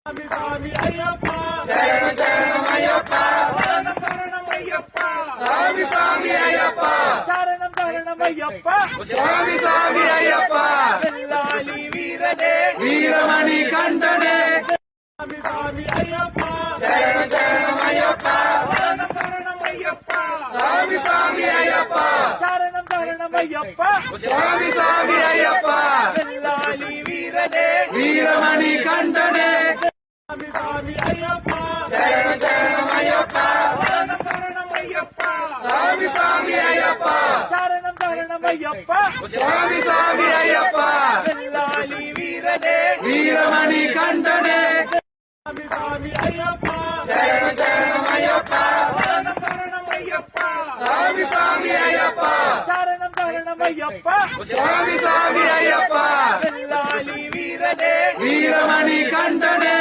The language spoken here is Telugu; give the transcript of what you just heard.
స్వామి స్వామి అయ్యప్ప శరణ శరణమయ్యప్ప శరణమయ్యప్ప స్వామి స్వామి అయ్యప్ప శరణం శరణమయ్యప్ప స్వామి స్వామి అయ్యప్ప వెళ్ళాలి వీరనే వీరమణి కంఠనే స్వామి స్వామి అయ్యప్ప శరణ శరణమయ్యప్ప శరణమయ్యప్ప స్వామి స్వామి అయ్యప్ప శరణం శరణమయ్యప్ప స్వామి స్వామి అయ్యప్ప వెళ్ళాలి వీరనే వీరమణి కంఠనే స్వామి స్వామి అయ్యప్ప శరణ శరణమయ్యప్ప శరణమయ్యప్ప స్వామి స్వామి అయ్యప్ప శరణం శరణమయ్యప్ప స్వామి స్వామి అయ్యప్ప వెళ్ళాలి వీరనే వీరమణి కంఠనే స్వామి స్వామి అయ్యప్ప శరణ శరణమయ్యప్ప శరణమయ్యప్ప స్వామి స్వామి అయ్యప్ప శరణం శరణమయ్యప్ప స్వామి స్వామి అయ్యప్ప వెళ్ళాలి వీరనే వీరమణి కంఠనే